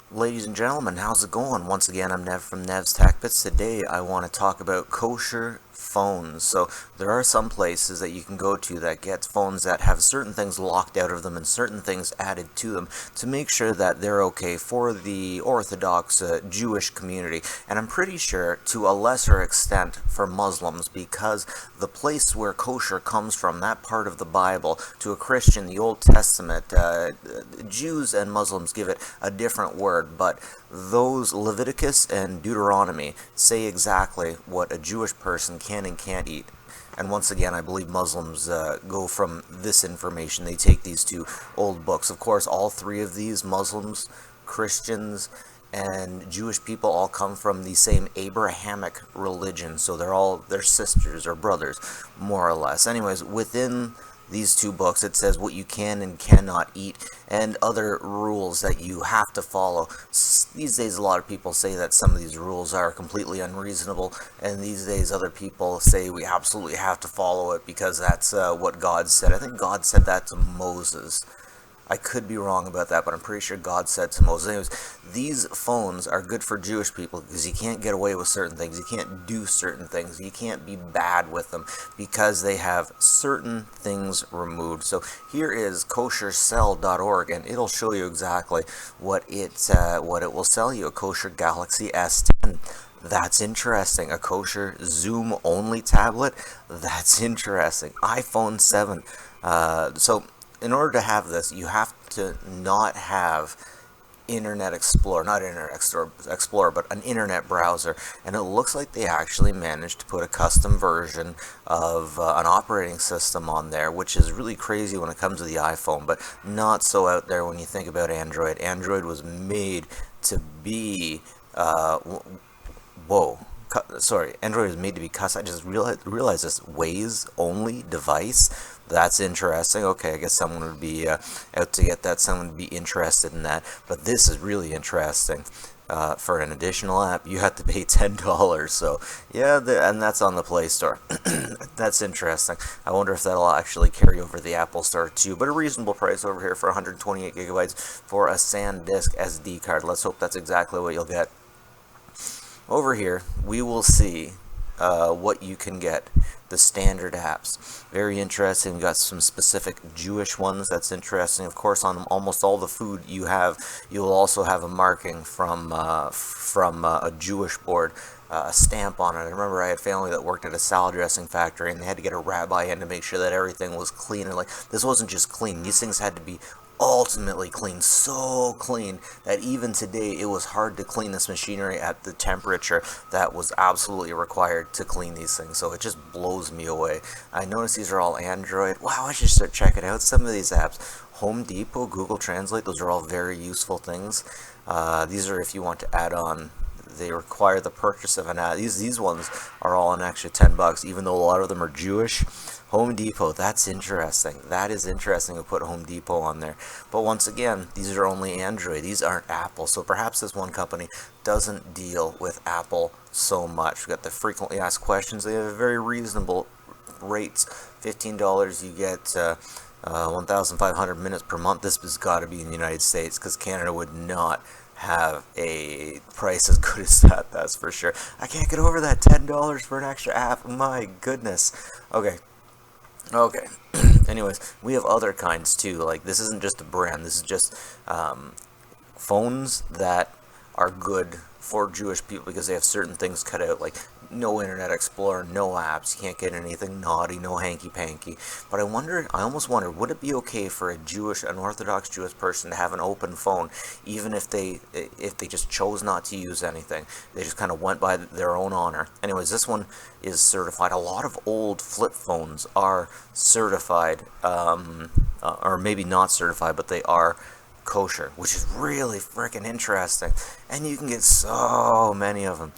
Ladies and gentlemen, how's it going? Once again, I'm Nev from Nev's Tech Bits. Today, I want to talk about kosher phones. So, there are some places that you can go to that get phones that have certain things locked out of them and certain things added to them to make sure that they're okay for the Orthodox Jewish community. And I'm pretty sure to a lesser extent for Muslims, because the place where kosher comes from, that part of the Bible, to a Christian, the Old Testament, Jews and Muslims give it a different word. But those Leviticus and Deuteronomy say exactly what a Jewish person can and can't eat. And once again, I believe Muslims go from this information. They take these two old books. Of course, all three of these, Muslims, Christians, and Jewish people, all come from the same Abrahamic religion. So they're sisters or brothers, more or less. Anyways, within these two books, it says what you can and cannot eat and other rules that you have to follow. These days, a lot of people say that some of these rules are completely unreasonable, and these days other people say we absolutely have to follow it because that's what God said. I think God said that to Moses. I could be wrong about that, but I'm pretty sure God said to Moses. Anyways, these phones are good for Jewish people because you can't get away with certain things. You can't do certain things. You can't be bad with them because they have certain things removed. So here is koshercell.org, and it'll show you exactly what it will sell you. A kosher Galaxy S10. That's interesting. A kosher Zoom only tablet. That's interesting. iPhone 7. So in order to have this, you have to not have Internet Explorer, not Internet Explorer, but an internet browser. And it looks like they actually managed to put a custom version of an operating system on there, which is really crazy when it comes to the iPhone, but not so out there when you think about Android. Android was made to be, Android is made to be custom. I just realized this Waze only device. That's interesting. Okay, I guess someone would be out to get that. Someone would be interested in that. But this is really interesting. For an additional app, you have to pay $10. So yeah, and that's on the Play Store. That's interesting. I wonder if that'll actually carry over the Apple Store too. But a reasonable price over here for 128 gigabytes for a SanDisk SD card. Let's hope that's exactly what you'll get. Over here, we will see what you can get. The standard apps. Very interesting. We got some specific Jewish ones. That's interesting. Of course, on almost all the food you have, you will also have a marking from a Jewish board, a stamp on it. I remember I had family that worked at a salad dressing factory, and they had to get a rabbi in to make sure that everything was clean. And like, this wasn't just clean. These things had to be ultimately clean, so clean that even today it was hard to clean this machinery at the temperature that was absolutely required to clean these things. So it just blows me away. I notice these are all Android. Wow, I should start checking out some of these apps. Home Depot, Google Translate, those are all very useful things. These are if you want to add on. They require the purchase of an ad. These ones are all an extra $10, even though a lot of them are Jewish. Home Depot, that's interesting. That is interesting to put Home Depot on there. But once again, these are only Android. These aren't Apple. So perhaps this one company doesn't deal with Apple so much. We've got the frequently asked questions. They have very reasonable rates. $15, you get 1,500 minutes per month. This has got to be in the United States because Canada would not have a price as good as that, that's for sure. I can't get over that $10 for an extra app. My goodness. Okay. Anyways, we have other kinds too. Like, this isn't just a brand. This is just phones that are good for Jewish people because they have certain things cut out, like no Internet Explorer, no apps, you can't get anything naughty, no hanky-panky. But I almost wonder, would it be okay for an Orthodox Jewish person to have an open phone, even if they just chose not to use anything? They just kind of went by their own honor. Anyways, this one is certified. A lot of old flip phones are certified, or maybe not certified, but they are kosher, which is really freaking interesting. And you can get so many of them.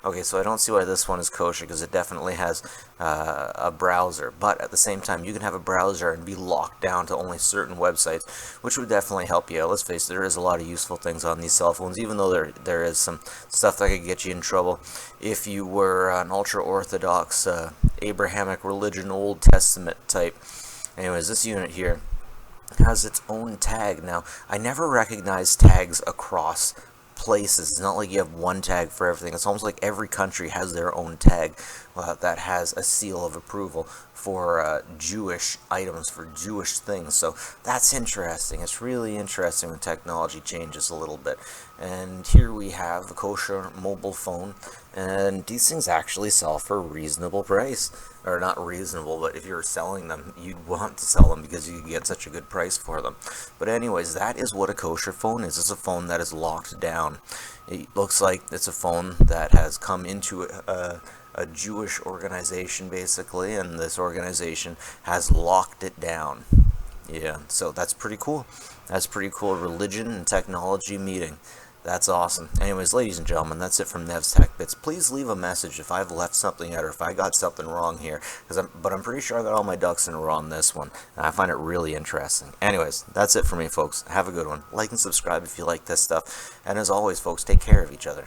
Okay, so I don't see why this one is kosher because it definitely has a browser. But at the same time, you can have a browser and be locked down to only certain websites, which would definitely help you out. Let's face it, there is a lot of useful things on these cell phones, even though there is some stuff that could get you in trouble if you were an ultra-Orthodox, Abrahamic religion, Old Testament type. Anyways, this unit here, has its own tag. Now, I never recognized tags across places. It's not like you have one tag for everything. It's almost like every country has their own tag that has a seal of approval for Jewish items, for Jewish things. So that's interesting. It's really interesting when technology changes a little bit. And here we have the Kosher mobile phone, and these things actually sell for a reasonable price. Or not reasonable, but if you're selling them, you'd want to sell them because you can get such a good price for them. But anyways, that is what a kosher phone is. It's a phone that is locked down. It looks like it's a phone that has come into a Jewish organization, basically, and this organization has locked it down. Yeah, so that's pretty cool. That's pretty cool. Religion and technology meeting. That's awesome. Anyways, ladies and gentlemen, that's it from Nev's Tech Bits. Please leave a message if I've left something out or if I got something wrong here. But I'm pretty sure I got all my ducks in a row on this one, and I find it really interesting. Anyways, that's it for me, folks. Have a good one. Like and subscribe if you like this stuff. And as always, folks, take care of each other.